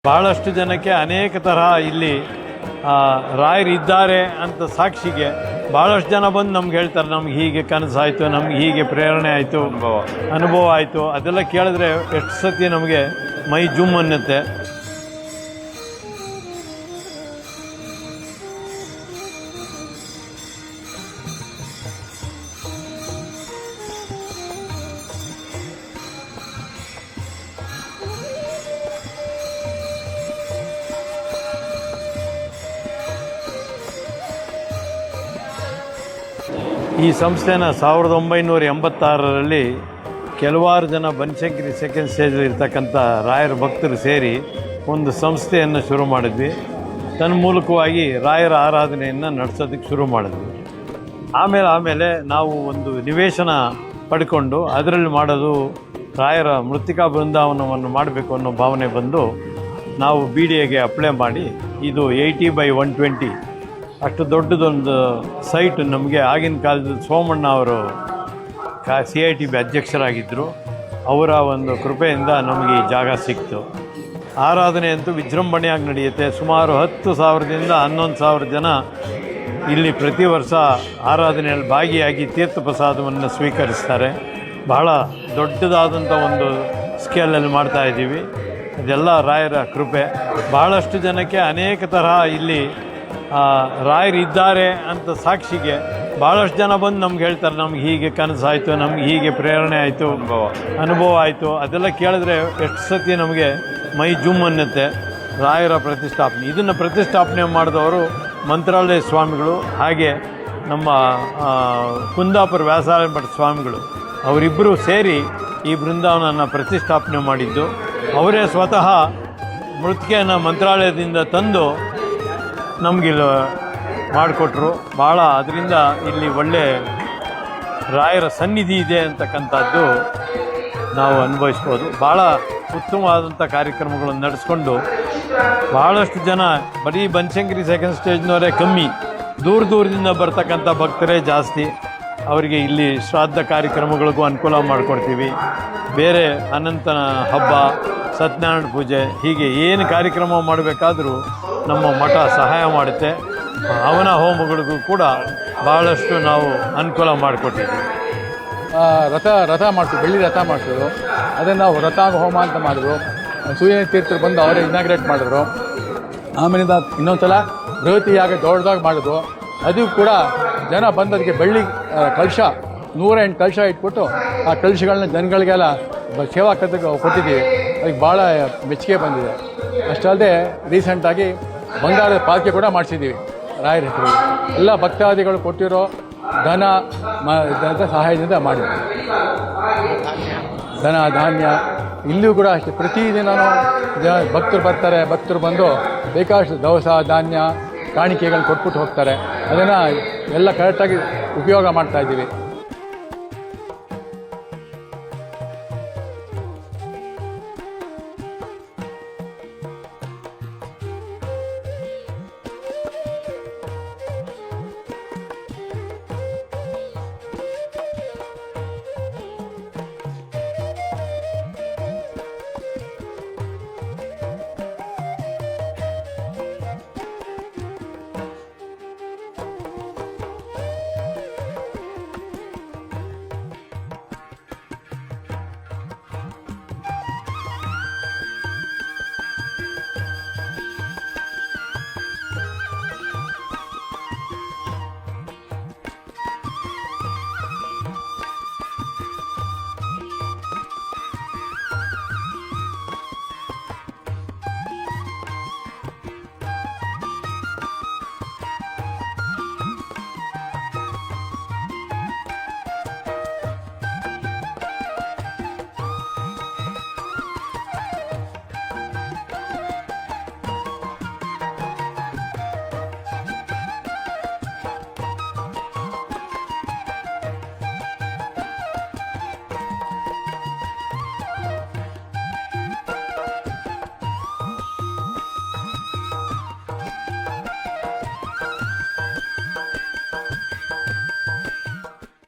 ಬಹಳಷ್ಟು ಜನಕ್ಕೆ ಅನೇಕ ತರಹ ಇಲ್ಲಿ ರಾಯರಿದ್ದಾರೆ ಅಂತ ಸಾಕ್ಷಿಗೆ ಭಾಳಷ್ಟು ಜನ ಬಂದು ನಮ್ಗೆ ಹೇಳ್ತಾರೆ, ನಮ್ಗೆ ಹೀಗೆ ಕನಸಾಯಿತು, ನಮ್ಗೆ ಹೀಗೆ ಪ್ರೇರಣೆ ಆಯಿತು, ಅನುಭವ ಆಯಿತು. ಅದೆಲ್ಲ ಕೇಳಿದ್ರೆ ಎಷ್ಟು ಸತಿ ನಮಗೆ ಮೈ ಜುಮ್ ಅನ್ನುತ್ತೆ. ಈ ಸಂಸ್ಥೆನ 1986ರಲ್ಲಿ ಕೆಲವಾರು ಜನ ಬನಶಂಕರಿ ಸೆಕೆಂಡ್ ಸ್ಟೇಜಲ್ಲಿ ಇರ್ತಕ್ಕಂಥ ರಾಯರ ಭಕ್ತರು ಸೇರಿ ಒಂದು ಸಂಸ್ಥೆಯನ್ನು ಶುರು ಮಾಡಿದ್ವಿ. ತನ್ಮೂಲಕವಾಗಿ ರಾಯರ ಆರಾಧನೆಯನ್ನು ನಡೆಸೋದಕ್ಕೆ ಶುರು ಮಾಡಿದ್ವಿ. ಆಮೇಲೆ ನಾವು ಒಂದು ನಿವೇಶನ ಪಡ್ಕೊಂಡು ಅದರಲ್ಲಿ ಮಾಡೋದು ರಾಯರ ಮೃತ್ತಿಕಾ ಬೃಂದಾವನವನ್ನು ಮಾಡಬೇಕು ಅನ್ನೋ ಭಾವನೆ ಬಂದು ನಾವು BDAಗೆ ಅಪ್ಲೈ ಮಾಡಿ ಇದು 80/120 ಅಷ್ಟು ದೊಡ್ಡದೊಂದು ಸೈಟ್ ನಮಗೆ ಆಗಿನ ಕಾಲದಲ್ಲಿ ಸೋಮಣ್ಣ ಅವರು CITB ಅಧ್ಯಕ್ಷರಾಗಿದ್ದರು. ಅವರ ಒಂದು ಕೃಪೆಯಿಂದ ನಮಗೆ ಈ ಜಾಗ ಸಿಕ್ತು. ಆರಾಧನೆ ಅಂತೂ ವಿಜೃಂಭಣೆಯಾಗಿ ನಡೆಯುತ್ತೆ. ಸುಮಾರು 10,000ದಿಂದ 11,000 ಜನ ಇಲ್ಲಿ ಪ್ರತಿ ವರ್ಷ ಆರಾಧನೆಯಲ್ಲಿ ಭಾಗಿಯಾಗಿ ತೀರ್ಥ ಪ್ರಸಾದವನ್ನು ಸ್ವೀಕರಿಸ್ತಾರೆ. ಬಹಳ ದೊಡ್ಡದಾದಂಥ ಒಂದು ಸ್ಕೇಲಲ್ಲಿ ಮಾಡ್ತಾಯಿದ್ದೀವಿ. ಇದೆಲ್ಲ ರಾಯರ ಕೃಪೆ. ಬಹಳಷ್ಟು ಜನಕ್ಕೆ ಅನೇಕ ತರಹ ಇಲ್ಲಿ ರಾಯರಿದ್ದಾರೆ ಅಂತ ಸಾಕ್ಷಿಗೆ ಭಾಳಷ್ಟು ಜನ ಬಂದು ನಮ್ಗೆ ಹೇಳ್ತಾರೆ, ನಮ್ಗೆ ಹೀಗೆ ಕನಸಾಯಿತು, ನಮ್ಗೆ ಹೀಗೆ ಪ್ರೇರಣೆ ಆಯಿತು, ಅನುಭವ ಆಯಿತು. ಅದೆಲ್ಲ ಕೇಳಿದ್ರೆ ಎಷ್ಟು ಸತಿ ನಮಗೆ ಮೈ ಜುಮ್ ಅನ್ನುತ್ತೆ. ರಾಯರ ಪ್ರತಿಷ್ಠಾಪನೆ, ಇದನ್ನು ಪ್ರತಿಷ್ಠಾಪನೆ ಮಾಡಿದವರು ಮಂತ್ರಾಲಯ ಸ್ವಾಮಿಗಳು, ಹಾಗೆ ನಮ್ಮ ಕುಂದಾಪುರ ವ್ಯಾಸಾಲಯ ಮಠ ಸ್ವಾಮಿಗಳು. ಅವರಿಬ್ಬರು ಸೇರಿ ಈ ಬೃಂದಾವನನ್ನು ಪ್ರತಿಷ್ಠಾಪನೆ ಮಾಡಿದ್ದು. ಅವರೇ ಸ್ವತಃ ಮೃತ್ತಿಕೆಯನ್ನು ಮಂತ್ರಾಲಯದಿಂದ ತಂದು ನಮಗಿಲ್ಲಿ ಮಾಡಿಕೊಟ್ರು. ಭಾಳ ಅದರಿಂದ ಇಲ್ಲಿ ಒಳ್ಳೆ ರಾಯರ ಸನ್ನಿಧಿ ಇದೆ ಅಂತಕ್ಕಂಥದ್ದು ನಾವು ಅನುಭವಿಸ್ಬೋದು. ಭಾಳ ಉತ್ತಮವಾದಂಥ ಕಾರ್ಯಕ್ರಮಗಳನ್ನು ನಡೆಸ್ಕೊಂಡು ಭಾಳಷ್ಟು ಜನ ಬರೀ ಬನಶಂಕರಿ ಸೆಕೆಂಡ್ ಸ್ಟೇಜ್ನವರೇ ಕಮ್ಮಿ, ದೂರದಿಂದ ಬರ್ತಕ್ಕಂಥ ಭಕ್ತರೇ ಜಾಸ್ತಿ. ಅವರಿಗೆ ಇಲ್ಲಿ ಶ್ರಾದ್ದ ಕಾರ್ಯಕ್ರಮಗಳಿಗೂ ಅನುಕೂಲ ಮಾಡಿಕೊಡ್ತೀವಿ. ಬೇರೆ ಅನಂತನ ಹಬ್ಬ, ಸತ್ಯನಾರಾಯಣ ಪೂಜೆ, ಹೀಗೆ ಏನು ಕಾರ್ಯಕ್ರಮ ಮಾಡಬೇಕಾದ್ರೂ ನಮ್ಮ ಮಠ ಸಹಾಯ ಮಾಡುತ್ತೆ. ಹವನ ಹೋಮಗಳಿಗೂ ಕೂಡ ಭಾಳಷ್ಟು ನಾವು ಅನುಕೂಲ ಮಾಡಿಕೊಟ್ಟಿದ್ದೀವಿ. ರಥ ಮಾಡಿಸಿದ್ರು, ಬೆಳ್ಳಿ ರಥ ಮಾಡಿಸಿದ್ರು. ಅದನ್ನು ನಾವು ರಥ ಹೋಮ ಅಂತ ಮಾಡಿದ್ರು. ಸೂರ್ಯ ತೀರ್ಥರು ಬಂದು ಅವರೇ ಇನಾಗ್ರೇಟ್ ಮಾಡಿದ್ರು. ಆಮೇಲಿಂದ ಇನ್ನೊಂದು ಸಲ ಬೃಹತಿಯಾಗಿ ದೊಡ್ಡದಾಗಿ ಮಾಡಿದ್ರು. ಅದು ಕೂಡ ಜನ ಬಂದದಕ್ಕೆ ಬೆಳ್ಳಿ ಕಲಶ 108 ಕಲಶ ಇಟ್ಬಿಟ್ಟು ಆ ಕಲಶಗಳನ್ನ ಜನಗಳಿಗೆಲ್ಲ ಸೇವಾ ಕಥೆಗೆ ಕೊಟ್ಟಿದ್ದೀವಿ. ಅದಕ್ಕೆ ಭಾಳ ಮೆಚ್ಚುಗೆ ಬಂದಿದೆ. ಅಷ್ಟಲ್ಲದೆ ರೀಸೆಂಟಾಗಿ ಬಂಗಾರದ ಪಾಲ್ಕೆ ಕೂಡ ಮಾಡಿಸಿದ್ದೀವಿ ರಾಯರ ಹೆಸರು. ಎಲ್ಲ ಭಕ್ತಾದಿಗಳು ಕೊಟ್ಟಿರೋ ಧನ ಸಹಾಯದಿಂದ ಮಾಡಿದ್ವಿ. ಧನ ಧಾನ್ಯ ಇಲ್ಲೂ ಕೂಡ ಅಷ್ಟೇ. ಪ್ರತಿದಿನವೂ ಭಕ್ತರು ಬರ್ತಾರೆ. ಭಕ್ತರು ಬಂದು ಬೇಕಾದಷ್ಟು ದವಸ ಧಾನ್ಯ ಕಾಣಿಕೆಗಳು ಕೊಟ್ಬಿಟ್ಟು ಹೋಗ್ತಾರೆ. ಅದನ್ನು ಎಲ್ಲ ಕರೆಕ್ಟಾಗಿ ಉಪಯೋಗ ಮಾಡ್ತಾಯಿದ್ದೀವಿ.